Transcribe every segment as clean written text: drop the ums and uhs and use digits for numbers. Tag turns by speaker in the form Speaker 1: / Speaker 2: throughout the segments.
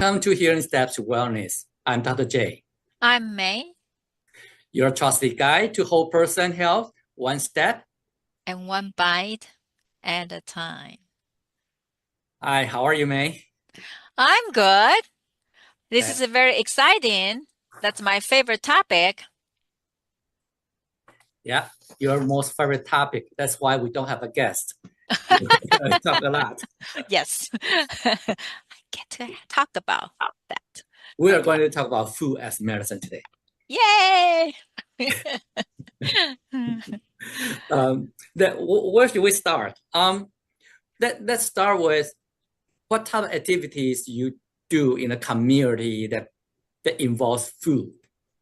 Speaker 1: Welcome to Healing Steps Wellness. I'm Dr. J.
Speaker 2: I'm May.
Speaker 1: Your trusted guide to whole person health, one step
Speaker 2: and one bite at a time.
Speaker 1: Hi, how are you, May?
Speaker 2: I'm good. This
Speaker 1: Okay.
Speaker 2: is a very exciting. That's my favorite topic.
Speaker 1: Yeah, your most favorite topic. That's why we don't have a guest. We talk a lot.
Speaker 2: Yes. I get to talk about that.
Speaker 1: We are
Speaker 2: Okay.
Speaker 1: going to talk about food as medicine today.
Speaker 2: Yay!
Speaker 1: Where should we start? Let's start with what type of activities you do in a community that involves food,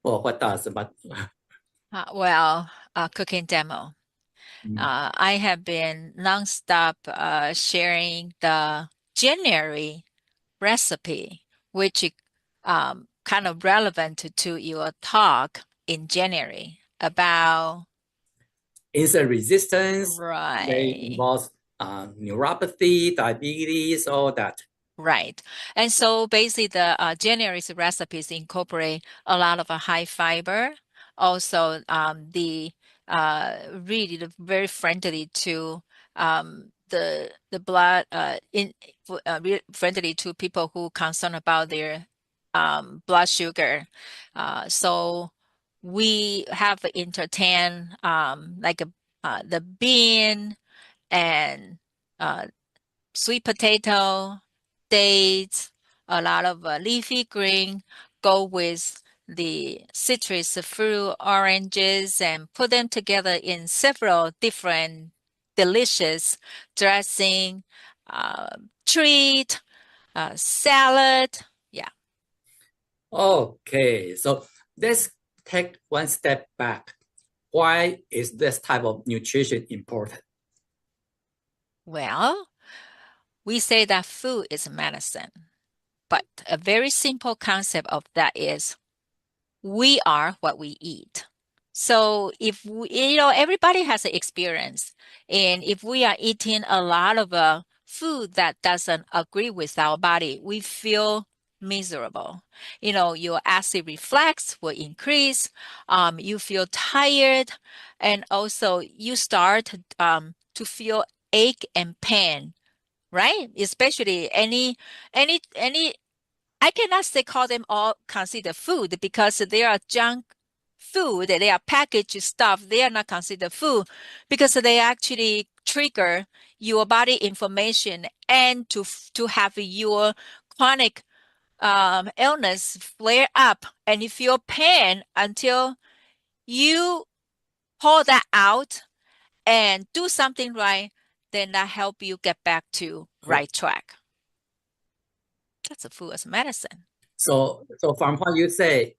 Speaker 1: or what does, but
Speaker 2: Cooking demo. I have been nonstop sharing the January recipe, which kind of relevant to your talk in January about
Speaker 1: insulin resistance, they
Speaker 2: right.
Speaker 1: involve neuropathy, diabetes, all that.
Speaker 2: Right. And so basically the January's recipes incorporate a lot of high fiber, also really very friendly to the blood friendly to people who concerned about their blood sugar. So we have entertained the bean and uh, sweet potato, dates, a lot of leafy green, go with the citrus fruit, oranges, and put them together in several different delicious dressing, uh, treat, salad. Yeah.
Speaker 1: Okay, so let's take one step back. Why is this type of nutrition important?
Speaker 2: Well, we say that food is medicine, but a very simple concept of that is we are what we eat. So if everybody has an experience, and if we are eating a lot of food that doesn't agree with our body, we feel miserable. Your acid reflux will increase. You feel tired, and also you start to feel ache and pain, right? Especially any I cannot say call them all considered food because they are junk food. They are packaged stuff. They are not considered food because they actually trigger your body information and to have your chronic illness flare up, and you feel pain until you pull that out and do something right. Then that help you get back to right track. That's a food as medicine.
Speaker 1: So from what you say,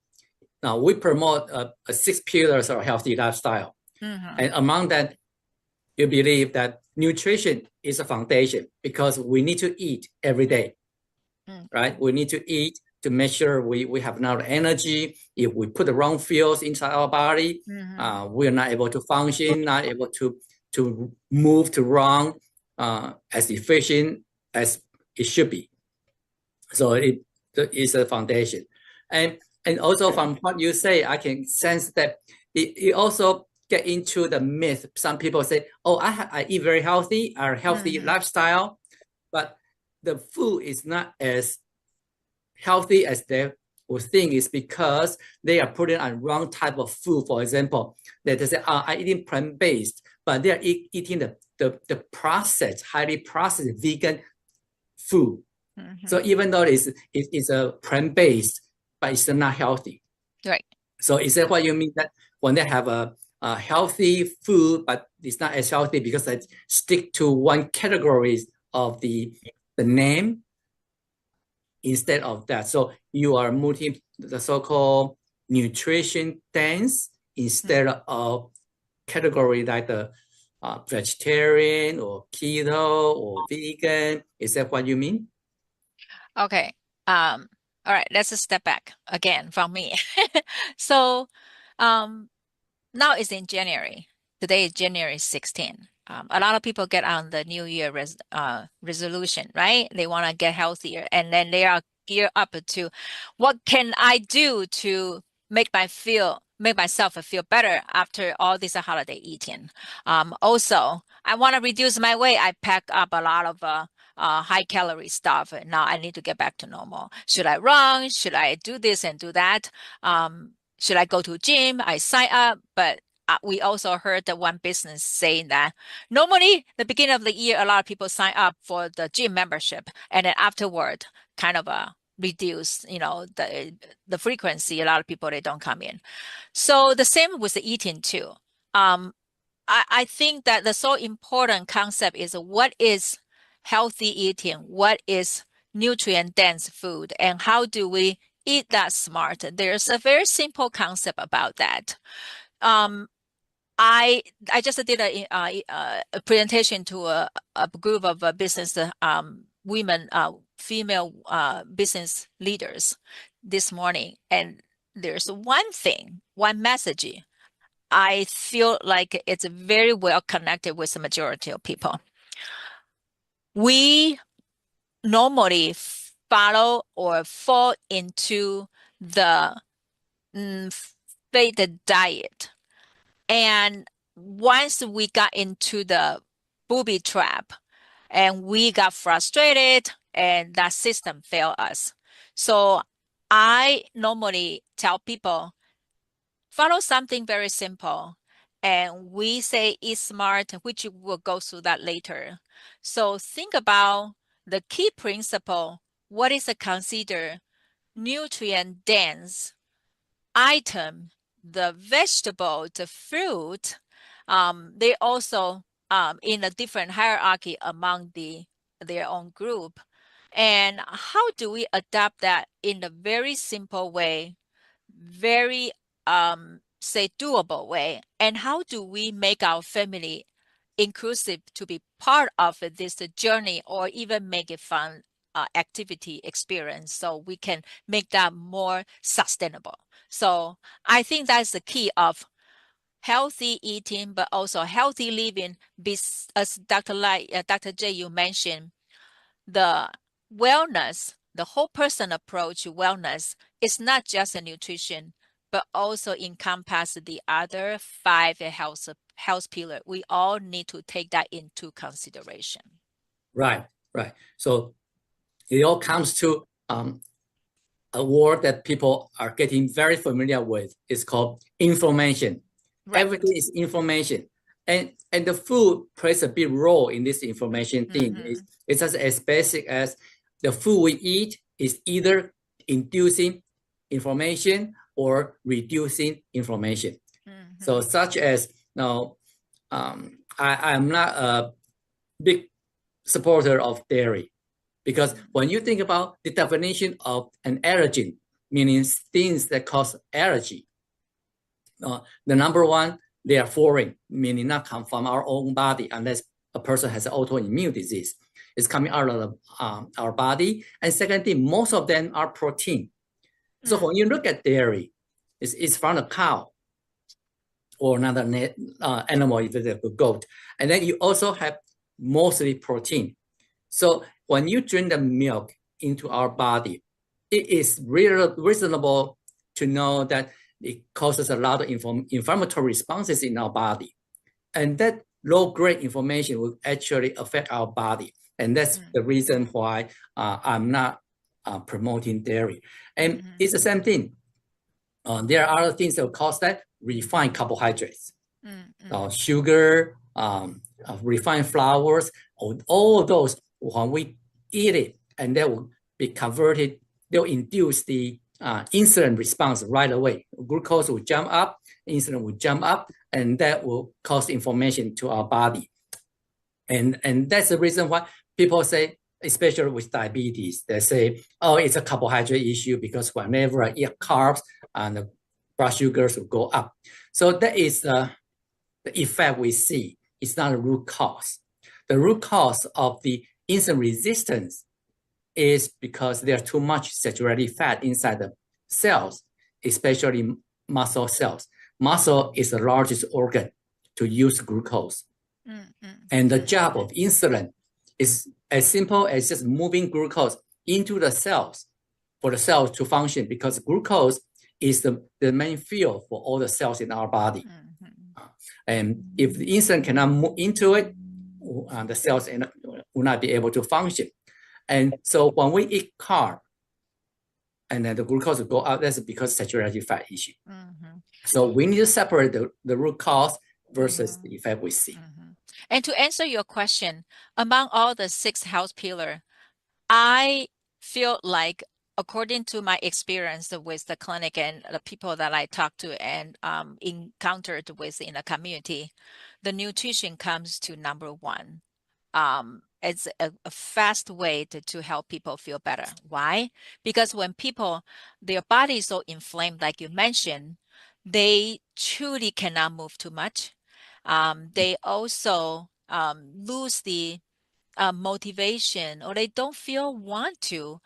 Speaker 1: now we promote six pillars of healthy lifestyle.
Speaker 2: Mm-hmm.
Speaker 1: And among that, you believe that nutrition is a foundation because we need to eat every day, right? We need to eat to make sure we have enough energy. If we put the wrong fuels inside our body, we are not able to function, not able to move to run as efficient as it should be. So it is a foundation. And also from what you say, I can sense that it also get into the myth. Some people say, oh, I eat very healthy, a healthy lifestyle, but the food is not as healthy as they would think. Is because they are putting on wrong type of food. For example, they say, I'm eating plant-based, but they are eating the processed, highly processed vegan food. So even though it's a plant-based, but it's not healthy.
Speaker 2: Right.
Speaker 1: So is that what you mean, that when they have a healthy food, but it's not as healthy because they stick to one category of the name instead of that? So you are moving the so-called nutrition dance instead of category like the vegetarian or keto or vegan. Is that what you mean?
Speaker 2: Okay. All right, let's just step back again from me. So, now it's in January. Today is January 16. A lot of people get on the New Year resolution, right? They want to get healthier, and then they are gear up to what can I do to make myself feel better after all this holiday eating. Also, I want to reduce my weight. I pack up a lot of high calorie stuff. Now I need to get back to normal. Should I run? Should I do this and do that? Should I go to gym? I sign up, but we also heard that one business saying that normally the beginning of the year, a lot of people sign up for the gym membership, and then afterward, kind of reduce, the frequency. A lot of people, they don't come in. So the same with the eating too. I think that the so important concept is what is healthy eating, what is nutrient dense food, and how do we eat that smart. There's a very simple concept about that. I just did a presentation to a group of business women, female business leaders this morning, and there's one message I feel like it's very well connected with the majority of people. We normally follow or fall into the fad diet. And once we got into the booby trap and we got frustrated and that system failed us. So I normally tell people, follow something very simple. And we say eat smart, which we'll go through that later. So think about the key principle. What is considered nutrient dense item? The vegetable, the fruit, they also in a different hierarchy among their own group. And how do we adapt that in a very simple way, very say doable way? And how do we make our family inclusive to be part of this journey, or even make it fun activity experience, so we can make that more sustainable? So I think that's the key of healthy eating, but also healthy living. As Dr. J, you mentioned, the wellness, the whole person approach to wellness is not just a nutrition, but also encompass the other 5 health pillar. We all need to take that into consideration.
Speaker 1: Right. So it all comes to a word that people are getting very familiar with. It's called information. Right. Everything is information. And the food plays a big role in this information thing. It's just as basic as the food we eat is either inducing information or reducing information. So such as, I'm not a big supporter of dairy, because when you think about the definition of an allergen, meaning things that cause allergy, the number one, they are foreign, meaning not come from our own body unless a person has an autoimmune disease. It's coming out of our body. And second thing, most of them are protein. So when you look at dairy, it's from a cow or another animal, if it's a goat. And then you also have mostly protein. So when you drink the milk into our body, it is really reasonable to know that it causes a lot of inflammatory responses in our body. And that low-grade information will actually affect our body. And that's the reason why I'm not promoting dairy. And it's the same thing. There are other things that will cause that: refined carbohydrates, sugar, refined flours, all of those, when we eat it, and they will be converted, they'll induce the insulin response right away. Glucose will jump up, insulin will jump up, and that will cause inflammation to our body. And that's the reason why people say, especially with diabetes, they say, oh, it's a carbohydrate issue, because whenever I eat carbs, the blood sugars will go up. So that is the effect we see. It's not a root cause. The root cause of the insulin resistance is because there's too much saturated fat inside the cells, especially muscle cells. Muscle is the largest organ to use glucose. And the job of insulin is as simple as just moving glucose into the cells for the cells to function, because glucose is the main fuel for all the cells in our body. And if the insulin cannot move into it, the cells will not be able to function. And so when we eat carb, and then the glucose will go up, that's because saturated fat issue. So we need to separate the root cause versus the effect we see.
Speaker 2: And to answer your question, among all the 6 health pillars, I feel like, according to my experience with the clinic and the people that I talked to and encountered with in the community, the nutrition comes to number 1. It's a fast way to help people feel better. Why? Because when people, their body is so inflamed, like you mentioned, they truly cannot move too much. They also lose the motivation, or they don't feel want to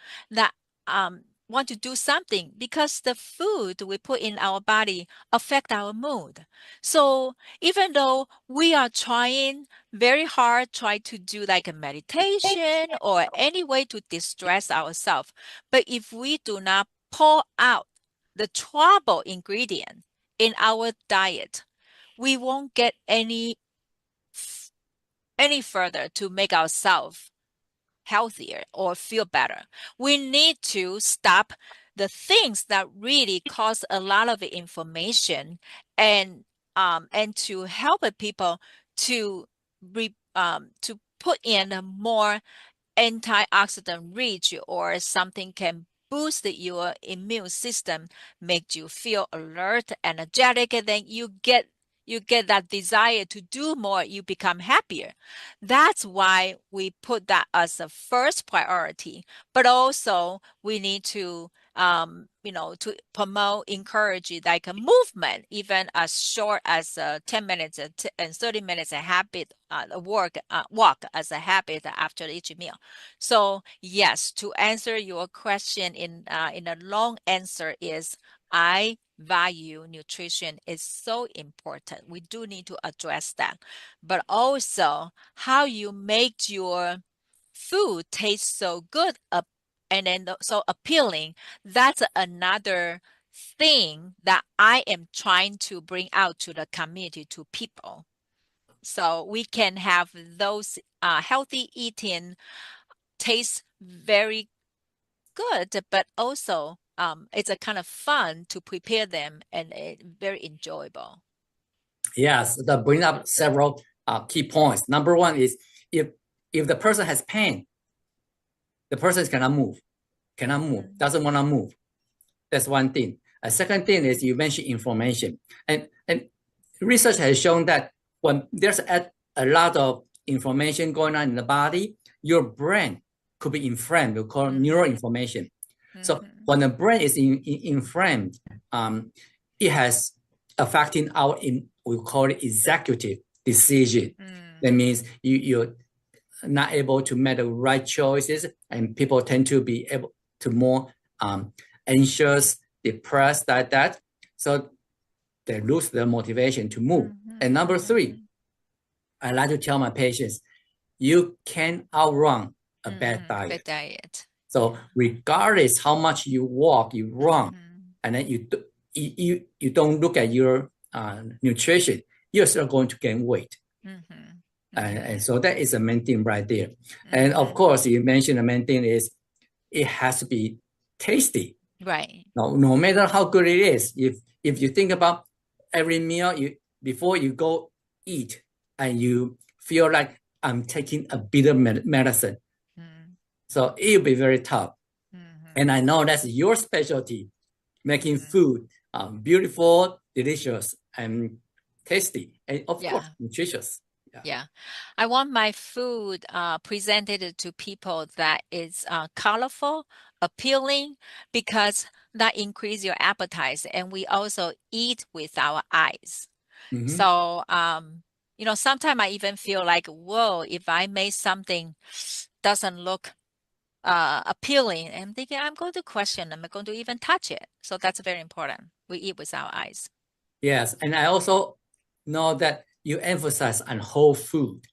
Speaker 2: do something, because the food we put in our body affect our mood. So even though we are trying very hard, try to do like a meditation or any way to distress ourselves, but if we do not pull out the trouble ingredient in our diet, we won't get any further to make ourselves healthier or feel better. We need to stop the things that really cause a lot of information, and to help people to put in a more antioxidant rich, or something can boost your immune system, make you feel alert, energetic, and then you get that desire to do more, you become happier. That's why we put that as a first priority. But also we need to to promote, encourage like a movement, even as short as 10 minutes and 30 minutes, a habit, walk as a habit after each meal. So yes, to answer your question in a long answer is, I value nutrition is so important. We do need to address that. But also how you make your food taste so good and then so appealing, that's another thing that I am trying to bring out to the community, to people. So we can have those healthy eating taste very good, but also it's a kind of fun to prepare them, and very enjoyable.
Speaker 1: Yes, that brings up several key points. Number 1 is, if the person has pain, the person cannot move, doesn't want to move. That's one thing. A second thing is, you mentioned inflammation, and research has shown that when there's a lot of inflammation going on in the body, your brain could be inflamed. We call it neuroinflammation. So when the brain is inflamed, it has affecting our we call it executive decision. That means you're not able to make the right choices, and people tend to be able to more anxious, depressed, like that. So they lose their motivation to move. And number 3, I like to tell my patients, you can outrun a bad diet. So regardless how much you walk, you run, and then you don't look at your nutrition, you're still going to gain weight. And so that is the main thing right there. And of course, you mentioned the main thing is, it has to be tasty.
Speaker 2: Right.
Speaker 1: No matter how good it is, if you think about every meal, before you go eat, and you feel like, I'm taking a bitter medicine, so it'll be very tough. And I know that's your specialty, making food beautiful, delicious, and tasty, and of course nutritious.
Speaker 2: Yeah. I want my food presented to people that is colorful, appealing, because that increase your appetite, and we also eat with our eyes. So sometimes I even feel like, whoa, if I made something doesn't look appealing, I'm thinking, I'm going to question, am I going to even touch it? So that's very important. We eat with our eyes.
Speaker 1: Yes, and I also know that you emphasize on whole food,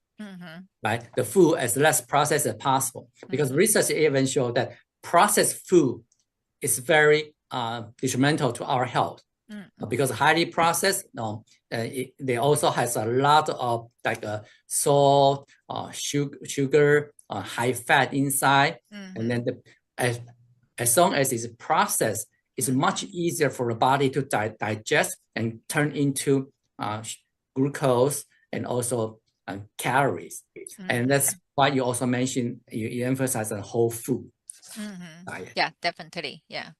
Speaker 1: right? The food as less processed as possible, because research even show that processed food is very detrimental to our health. Because highly processed, they also has a lot of like salt, sugar, high fat inside, and then as long as it's processed, it's much easier for the body to digest and turn into glucose and also calories. And that's why you also mentioned, you emphasize on whole food diet.
Speaker 2: Yeah, definitely. Yeah.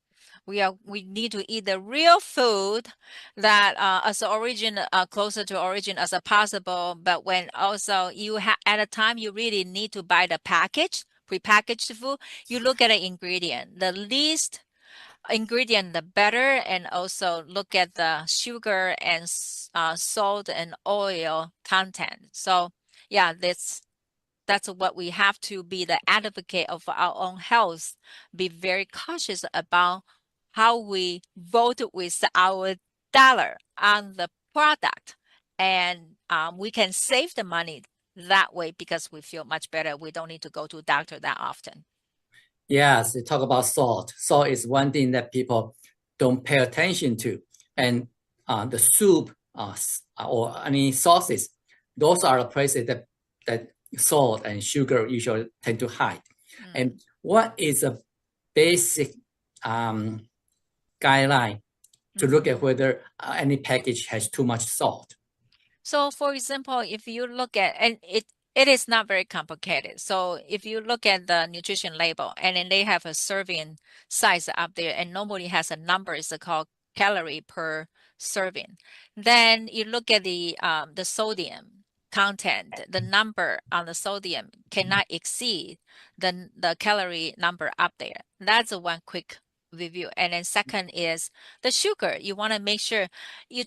Speaker 2: We need to eat the real food that as origin closer to origin as possible. But when also you at a time you really need to buy the prepackaged food, you look at the ingredient. The least ingredient, the better, and also look at the sugar and salt and oil content. So yeah, that's what we have to be the advocate of our own health. Be very cautious about how we vote with our dollar on the product. And we can save the money that way because we feel much better. We don't need to go to a doctor that often.
Speaker 1: Yes, you talk about salt. Salt is one thing that people don't pay attention to. And the soup or any sauces, those are the places that salt and sugar usually tend to hide. And what is a basic guideline to look at whether any package has too much salt?
Speaker 2: So for example, if you look at, and it is not very complicated. So if you look at the nutrition label and then they have a serving size up there and nobody has a number, it's called calorie per serving. Then you look at the sodium content, the number on the sodium cannot exceed the calorie number up there. That's a one quick review. And then second is the sugar. You want to make sure you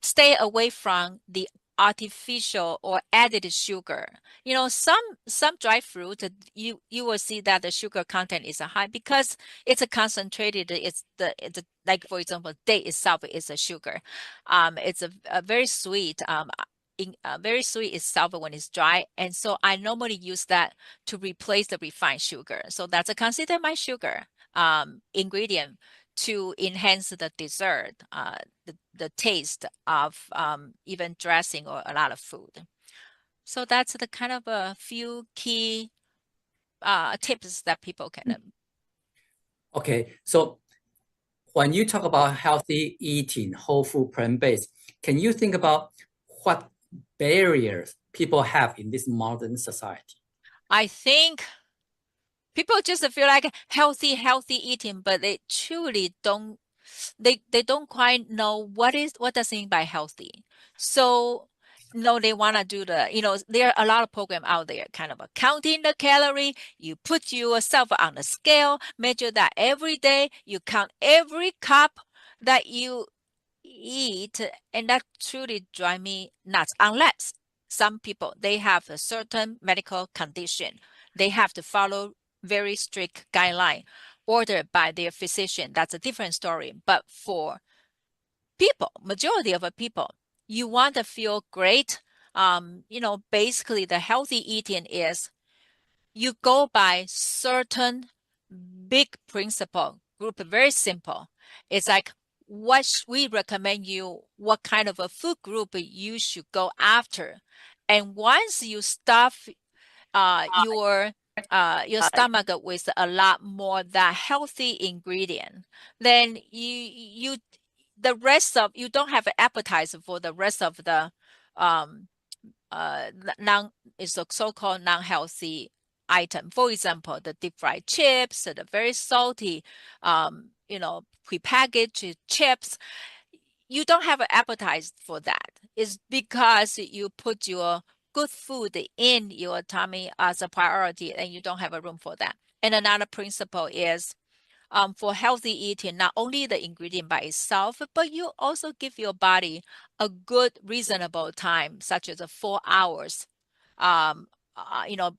Speaker 2: stay away from the artificial or added sugar. You know, some dry fruit, you will see that the sugar content is high because it's a concentrated. It's like for example, date itself is a sugar. It's a very sweet. Very sweet itself when it's dry, and so I normally use that to replace the refined sugar. So that's a considered my sugar ingredient to enhance the dessert, the taste of even dressing or a lot of food. So that's the kind of a few key tips that people can.
Speaker 1: Okay, so when you talk about healthy eating, whole food, plant-based, can you think about what barriers people have in this modern society?
Speaker 2: I think people just feel like healthy eating, but they truly don't. They don't quite know what does it mean by healthy. So no, they want to do there are a lot of programs out there, kind of counting the calorie. You put yourself on the scale, measure that every day. You count every cup that you eat, and that truly drives me nuts. Unless some people they have a certain medical condition, they have to follow very strict guideline ordered by their physician. That's a different story. But for people, majority of the people, you want to feel great. Basically the healthy eating is you go by certain big principle group, very simple. It's like what we recommend you, what kind of a food group you should go after. And once you stuff your stomach with a lot more that healthy ingredient, then the rest of you don't have an appetite for the rest of the um non is a so-called non-healthy item. For example, the deep fried chips, the very salty prepackaged chips. You don't have an appetite for that. It's because you put your good food in your tummy as a priority and you don't have a room for that. And another principle is for healthy eating, not only the ingredient by itself, but you also give your body a good, reasonable time, such as 4 hours,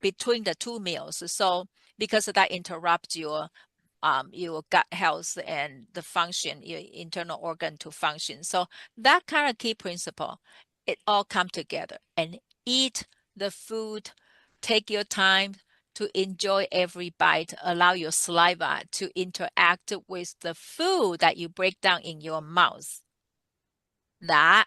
Speaker 2: between the two meals. So because that interrupts your gut health and the function, your internal organ to function. So that kind of key principle, it all come together and eat the food, take your time to enjoy every bite, allow your saliva to interact with the food that you break down in your mouth. That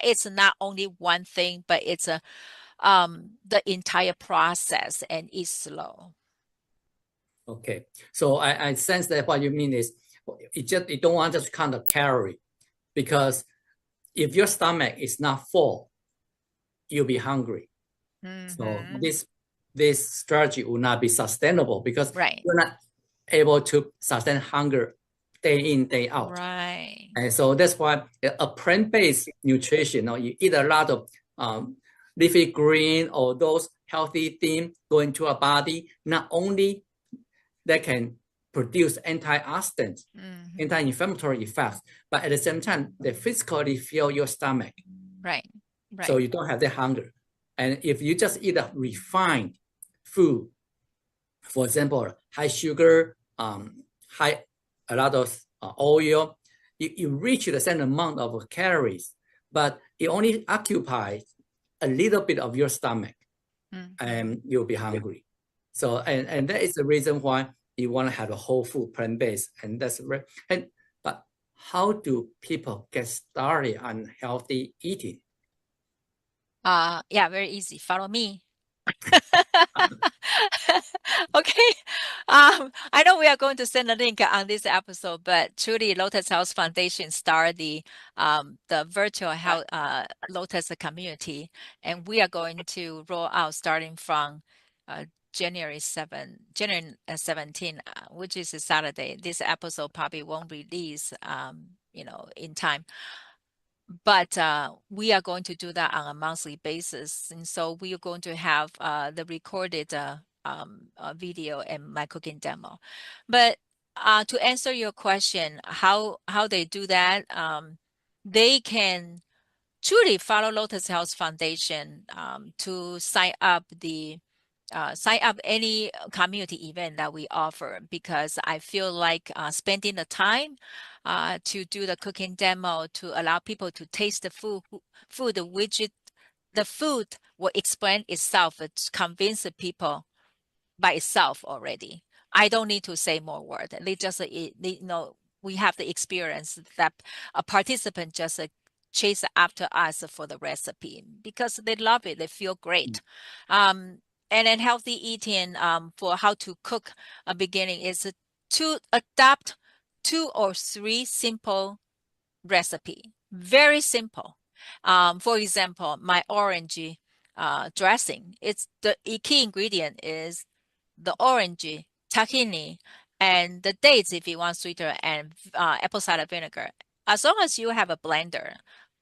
Speaker 2: is not only one thing, but it's the entire process, and it's slow.
Speaker 1: Okay, so I sense that what you mean is you don't want to just count the calorie, because if your stomach is not full, you'll be hungry. So this strategy will not be sustainable, because you're not able to sustain hunger day in, day out.
Speaker 2: Right.
Speaker 1: And so that's why a plant-based nutrition, you eat a lot of leafy green or those healthy things go into our body, not only that can produce antioxidants, anti-inflammatory effects, but at the same time, they physically fill your stomach.
Speaker 2: Right.
Speaker 1: So you don't have the hunger. And if you just eat a refined food, for example, high sugar, a lot of oil, you reach the same amount of calories, but it only occupies a little bit of your stomach, and you'll be hungry. So, and that is the reason why you want to have a whole food plant-based, and that's but how do people get started on healthy eating?
Speaker 2: Yeah, very easy. Follow me. Okay. I know we are going to send a link on this episode, but truly Lotus Health Foundation started the virtual health Lotus community, and we are going to roll out starting from January 17, which is a Saturday. This episode probably won't release in time. But we are going to do that on a monthly basis. And so we are going to have the recorded video and my cooking demo. But to answer your question, how they do that, they can truly follow Lotus Health Foundation to sign up any community event that we offer, because I feel like spending the time to do the cooking demo, to allow people to taste the food which the food will explain itself, to convince the people by itself already. I don't need to say more words. They just we have the experience that a participant just chase after us for the recipe because they love it. They feel great. And then healthy eating for how to cook a beginning is to adopt 2 or 3 simple recipe. Very simple. For example, my orange dressing. It's the key ingredient is the orange, tahini, and the dates if you want sweeter, and apple cider vinegar. As long as you have a blender,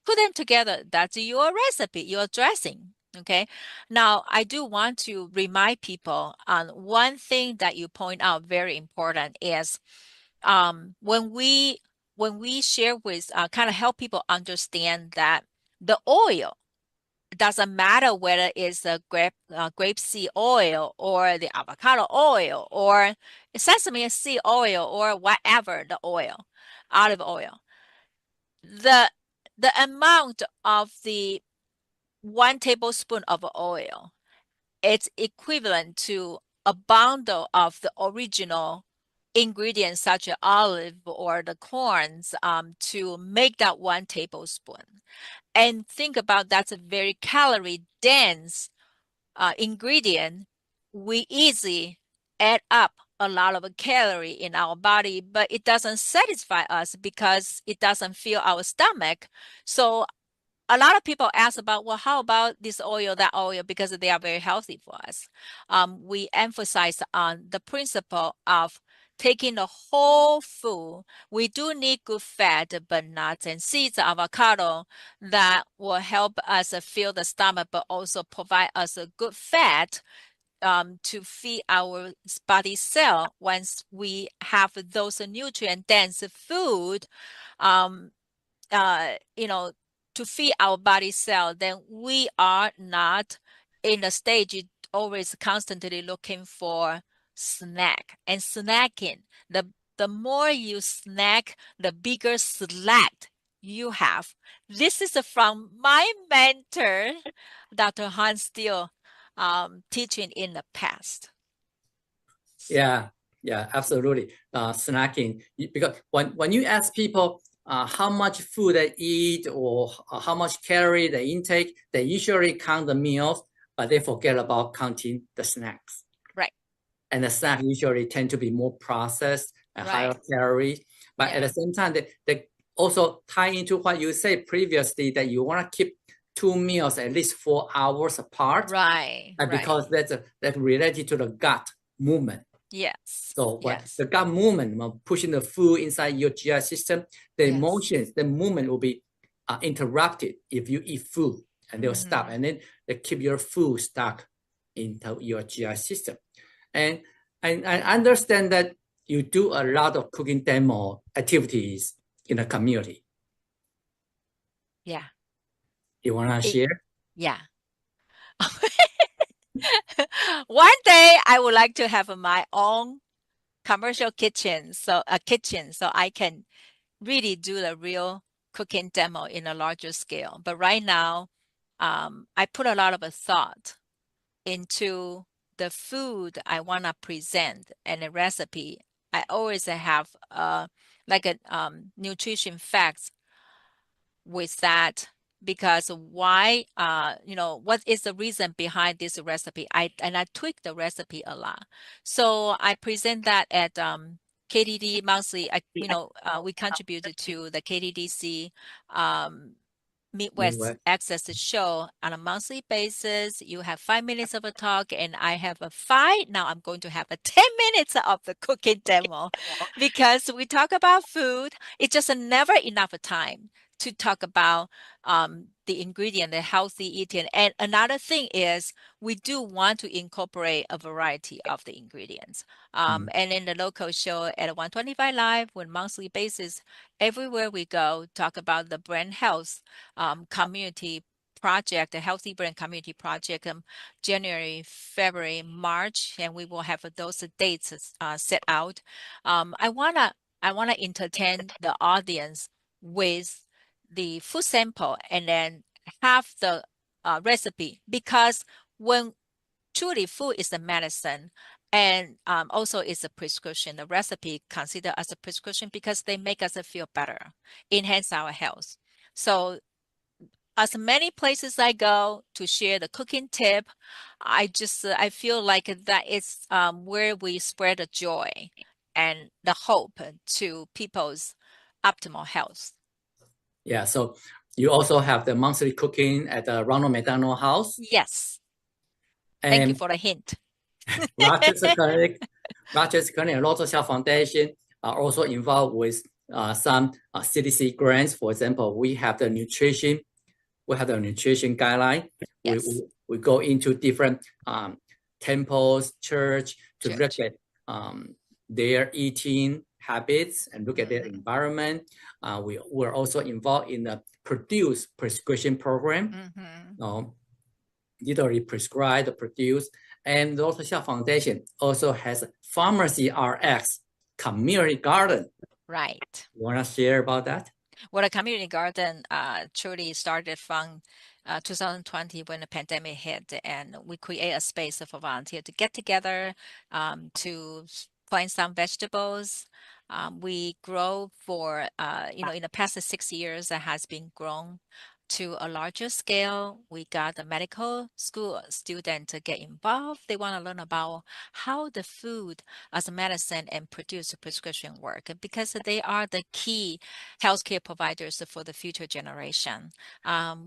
Speaker 2: put them together. That's your recipe, your dressing. Okay. Now, I do want to remind people on one thing that you point out very important is when we share with kind of help people understand that the oil doesn't matter whether it's the grapeseed oil or the avocado oil or sesame seed oil or whatever the oil, olive oil. The amount of the 1 tablespoon of oil, it's equivalent to a bundle of the original ingredients such as olive or the corns to make that 1 tablespoon. And think about that's a very calorie dense ingredient. We easily add up a lot of calorie in our body, but it doesn't satisfy us because it doesn't fill our stomach. So a lot of people ask about, well, how about this oil, that oil, because they are very healthy for us. We emphasize on the principle of taking the whole food. We do need good fat, but nuts and seeds, avocado, that will help us fill the stomach, but also provide us a good fat to feed our body cell. Once we have those nutrient dense food, to feed our body cell, then we are not in a stage always constantly looking for snack and snacking. The more you snack, the bigger slack you have. This is from my mentor, Dr. Hans Steele. teaching in the past.
Speaker 1: Yeah, absolutely. Snacking, because when you ask people how much food they eat or how much calorie they intake, they usually count the meals, but they forget about counting the snacks.
Speaker 2: Right.
Speaker 1: And the snacks usually tend to be more processed and higher calories. But at the same time, they also tie into what you said previously, that you want to keep 2 meals at least 4 hours apart.
Speaker 2: Right.
Speaker 1: Because that's related to the gut movement.
Speaker 2: Yes.
Speaker 1: So when the gut movement, pushing the food inside your GI system, the emotions, the movement will be interrupted if you eat food, and they'll stop, and then they keep your food stuck into your GI system. And I understand that you do a lot of cooking demo activities in the community.
Speaker 2: Yeah.
Speaker 1: You want to share?
Speaker 2: Yeah. One day I would like to have my own commercial kitchen, so I can really do the real cooking demo in a larger scale. But right now, I put a lot of a thought into the food I want to present and the recipe. I always have like a nutrition facts with that, because why what is the reason behind this recipe. I tweak the recipe a lot, so I present that at KDD monthly. We contributed to the KDDC Midwest Access Show on a monthly basis. You have 5 minutes of a talk, and I have a 5. Now I'm going to have a 10 minutes of the cooking demo, because we talk about food. It's just never enough time to talk about the ingredient, the healthy eating. And another thing is, we do want to incorporate a variety of the ingredients. And in the local show at 125 Live, on monthly basis, everywhere we go, talk about the brand health community project, the Healthy Brand Community Project, January, February, March, and we will have those dates set out. I wanna entertain the audience with the food sample and then have the recipe, because when truly food is the medicine, and also is a prescription, the recipe considered as a prescription, because they make us feel better, enhance our health. So as many places I go to share the cooking tip, I feel like that is where we spread the joy and the hope to people's optimal health.
Speaker 1: Yeah, so you also have the monthly cooking at the Ronald McDonald House.
Speaker 2: Yes.
Speaker 1: And
Speaker 2: thank you for the hint.
Speaker 1: Rochester Clinic and Rochester Foundation are also involved with some CDC grants. For example, we have the nutrition guideline.
Speaker 2: Yes.
Speaker 1: We go into different temples, church to look at their eating habits and look at their environment. We're also involved in the Produce prescription program. Literally prescribe the produce. And the Rochester Foundation also has a Pharmacy RX community garden.
Speaker 2: Right.
Speaker 1: You want to share about that?
Speaker 2: Well, the community garden truly started from 2020 when the pandemic hit, and we create a space for volunteers to get together to plant some vegetables. We grow for, in the past 6 years, that has been grown to a larger scale. We got the medical school student to get involved. They want to learn about how the food as a medicine and produce a prescription work, because they are the key healthcare providers for the future generation.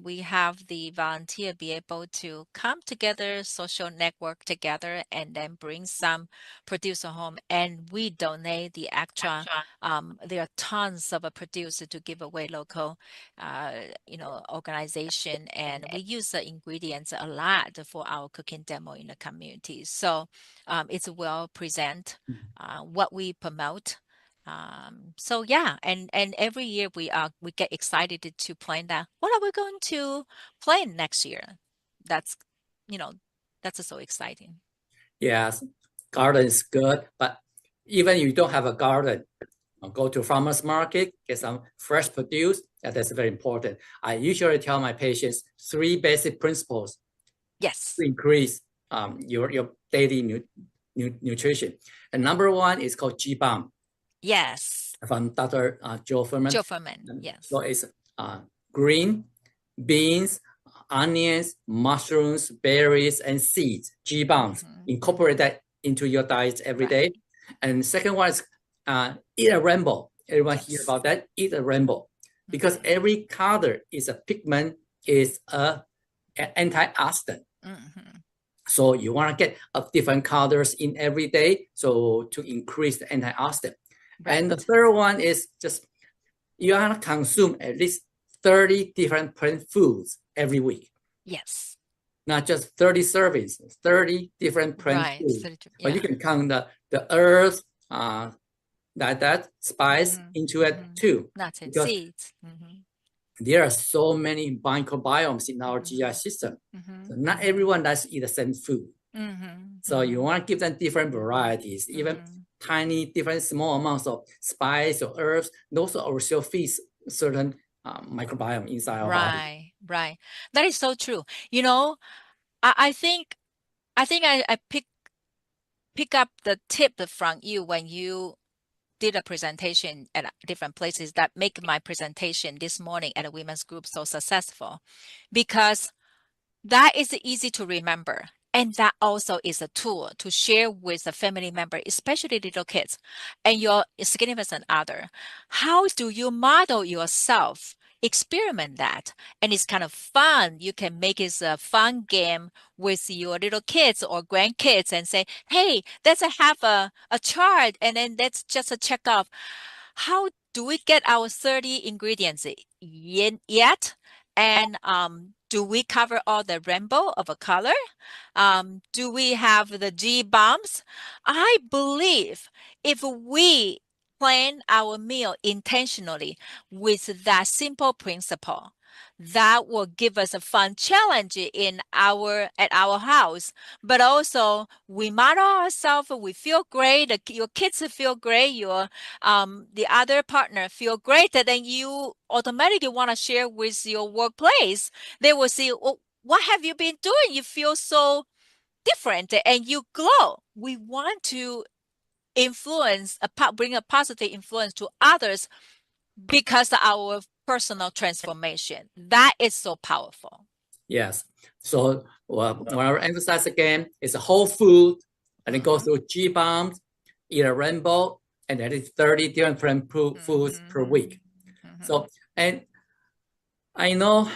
Speaker 2: We have the volunteer be able to come together, social network together, and then bring some producer home, and we donate the extra. There are tons of produce to give away local, organization, and we use the ingredients a lot for our cooking demo in the community. So it's well present what we promote. So yeah, and every year we get excited to plan that. What are we going to plan next year? That's so exciting.
Speaker 1: Yes, garden is good, but even if you don't have a garden, go to farmer's market, get some fresh produce. That's very important. I usually tell my patients 3 basic principles.
Speaker 2: Yes.
Speaker 1: To increase your daily nutrition. And number one is called GBOMB.
Speaker 2: Yes.
Speaker 1: From Dr. Joe Furman.
Speaker 2: Joe Furman, yes.
Speaker 1: So it's green beans, onions, mushrooms, berries, and seeds, GBOMBs. Incorporate that into your diet every day. And second one is eat a rainbow. Everyone hear about that? Eat a rainbow. Because every color is a pigment, is an antioxidant. So you want to get different colors in every day, so to increase the antioxidant. And the third one is just you want to consume at least 30 different plant foods every week.
Speaker 2: Yes.
Speaker 1: Not just 30 servings, 30 different plant foods. But you can count the herbs, that spice into it too.
Speaker 2: Nuts and seeds.
Speaker 1: There are so many microbiomes in our GI system. So not everyone likes to eat the same food. So you want to give them different varieties, even tiny, different small amounts of spice or herbs. Those also feed certain microbiome inside our body.
Speaker 2: Right. That is so true. You know, I think I pick up the tip from you when you did a presentation at different places that make my presentation this morning at a women's group so successful, because that is easy to remember. And that also is a tool to share with a family member, especially little kids and your significant other. How do you model yourself? Experiment that. And it's kind of fun. You can make it a fun game with your little kids or grandkids and say, hey, let's have a chart and then let's just check off. How do we get our 30 ingredients yet? And do we cover all the rainbow of a color? Do we have the GBOMBS? I believe if we plan our meal intentionally with that simple principle, that will give us a fun challenge at our house. But also we model ourselves, we feel great, your kids feel great, your the other partner feel great, and then you automatically want to share with your workplace. They will see, oh, what have you been doing? You feel so different and you glow. We want to bring a positive influence to others because of our personal transformation. That is so powerful.
Speaker 1: Yes. So what I emphasize again is a whole food, and then go through GBOMBs, eat a rainbow, and that is 30 different foods per week. So, and I know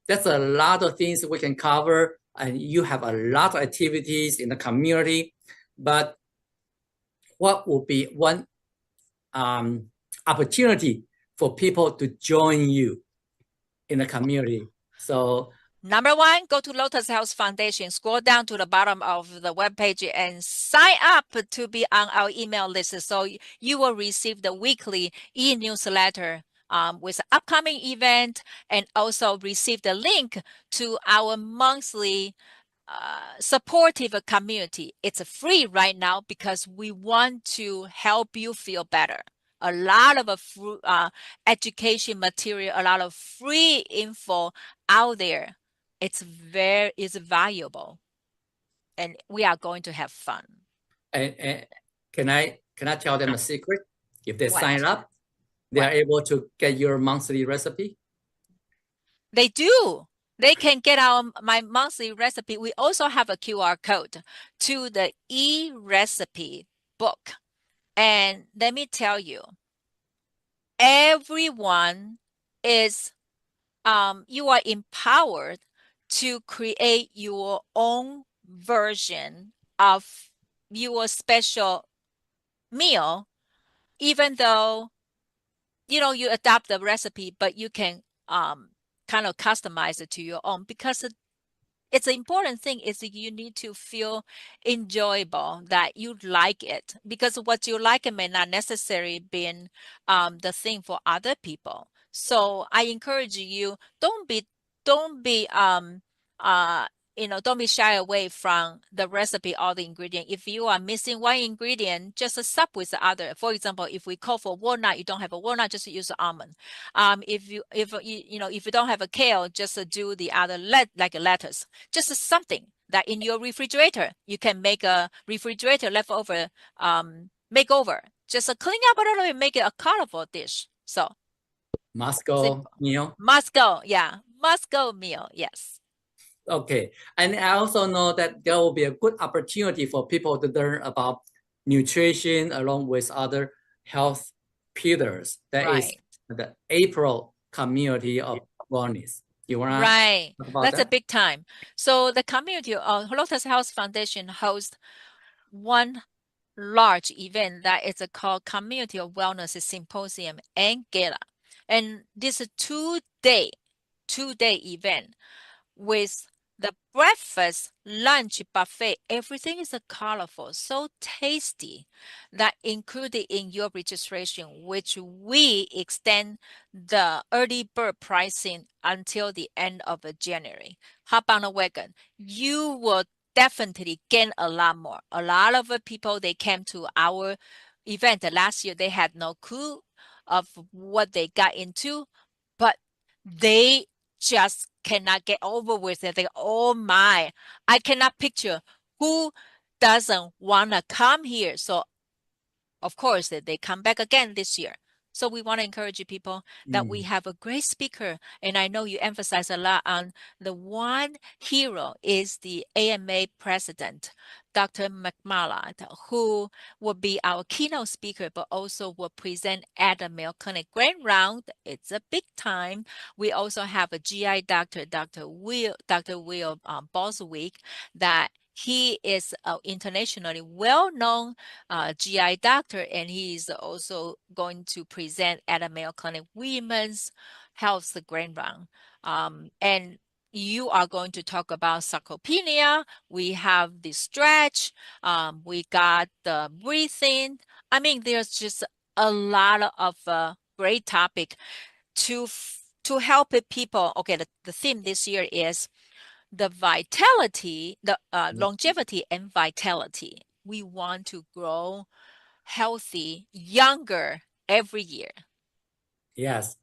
Speaker 1: that's a lot of things we can cover, and you have a lot of activities in the community, but what would be one opportunity for people to join you in the community? So
Speaker 2: number one, go to Lotus Health Foundation, scroll down to the bottom of the webpage and sign up to be on our email list. So you will receive the weekly e-newsletter with the upcoming event, and also receive the link to our monthly supportive community. It's free right now because we want to help you feel better. A lot of education material, a lot of free info out there. It's valuable, and we are going to have fun.
Speaker 1: And can I tell them a secret? If they
Speaker 2: What?
Speaker 1: sign up, they are able to get your monthly recipe.
Speaker 2: They do. They can get my monthly recipe. We also have a QR code to the e-recipe book. And let me tell you, everyone is, you are empowered to create your own version of your special meal, even though, you adopt the recipe, but you can kind of customize it to your own, because it's an important thing is that you need to feel enjoyable, that you like it, because what you like may not necessarily be the thing for other people. So I encourage you, don't be don't be shy away from the recipe or the ingredient. If you are missing one ingredient, just sub with the other. For example, if we call for walnut, you don't have a walnut, just use almond. If you don't have a kale, just do the other like a lettuce. Just something that in your refrigerator. You can make a refrigerator leftover makeover. Just clean up a little bit, make it a colorful dish. So
Speaker 1: Moscow meal.
Speaker 2: must go, yeah, must go meal, yes.
Speaker 1: Okay, and I also know that there will be a good opportunity for people to learn about nutrition along with other health pillars. That is the April community of wellness. You want to talk about
Speaker 2: That's
Speaker 1: that?
Speaker 2: a big time. So the community of Lotus Health Foundation hosts one large event that is called Community of Wellness Symposium and Gala. And this is two-day event with the breakfast, lunch buffet. Everything is colorful, so tasty, that included in your registration, which we extend the early bird pricing until the end of January. Hop on a wagon. You will definitely gain a lot more. A lot of people, they came to our event last year. They had no clue of what they got into, but they just cannot get over with it. They, oh my, I cannot picture who doesn't want to come here. So of course, they come back again this year. So we want to encourage people that we have a great speaker. And I know you emphasize a lot on the one hero is the AMA president, Dr. McMullen, who will be our keynote speaker, but also will present at the Mayo Clinic Grand Round. It's a big time. We also have a GI doctor, Dr. Will Boswick, that he is internationally well-known GI doctor, and he is also going to present at a Mayo Clinic Women's Health Grand Round. And you are going to talk about sarcopenia. We have the stretch. We got the breathing. I mean, there's just a lot of great topic to help people. Okay, the theme this year is the vitality, the longevity and vitality. We want to grow healthy, younger every year.
Speaker 1: Yes.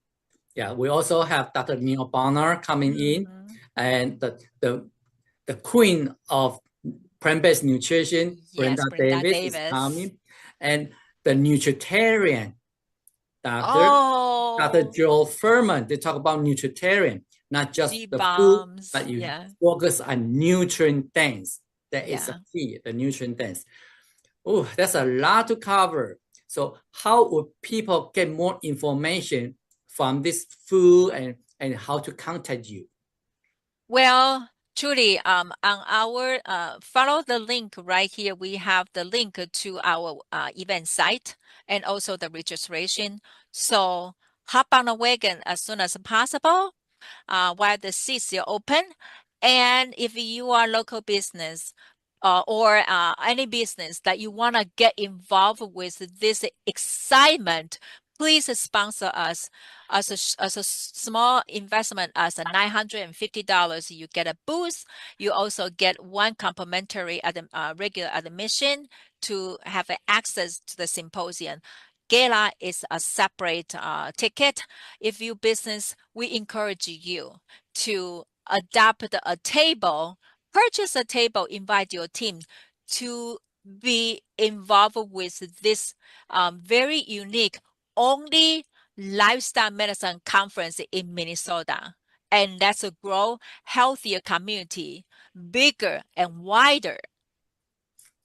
Speaker 1: Yeah, we also have Dr. Neil Bonner coming in, and the queen of plant-based nutrition,
Speaker 2: Yes,
Speaker 1: Brenda Davis is coming, and the nutritarian Dr. Joel Furman. They talk about nutritarian, not just the food, but you focus on nutrient dense. That is the key, the nutrient dense. Oh, that's a lot to cover. So how would people get more information from this food and how to contact you?
Speaker 2: Well, Julie, on our follow the link right here. We have the link to our event site and also the registration. So hop on a wagon as soon as possible while the seats are open. And if you are local business or any business that you want to get involved with this excitement, please sponsor us as a small investment as a $950. You get a booth. You also get one complimentary regular admission to have access to the symposium. Gala is a separate ticket. If you business, we encourage you to adopt a table, purchase a table, invite your team to be involved with this very unique, only lifestyle medicine conference in Minnesota. And that's a grow healthier community, bigger and wider.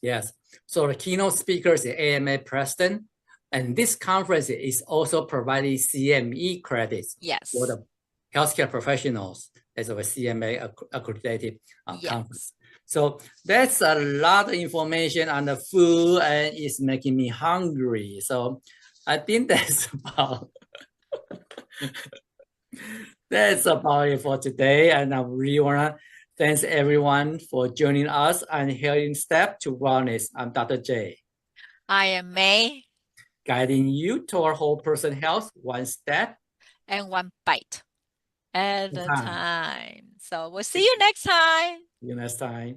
Speaker 1: Yes. So the keynote speaker is the AMA president. And this conference is also providing CME credits for the healthcare professionals as a CMA accredited conference. So that's a lot of information on the food, and it's making me hungry. So I think that's about it for today. And I really want to thank everyone for joining us on Healing Step to Wellness. I'm Dr. J.
Speaker 2: I am May.
Speaker 1: Guiding you toward whole person health, one step
Speaker 2: and one bite at a time. So we'll see you next time.
Speaker 1: See you next time.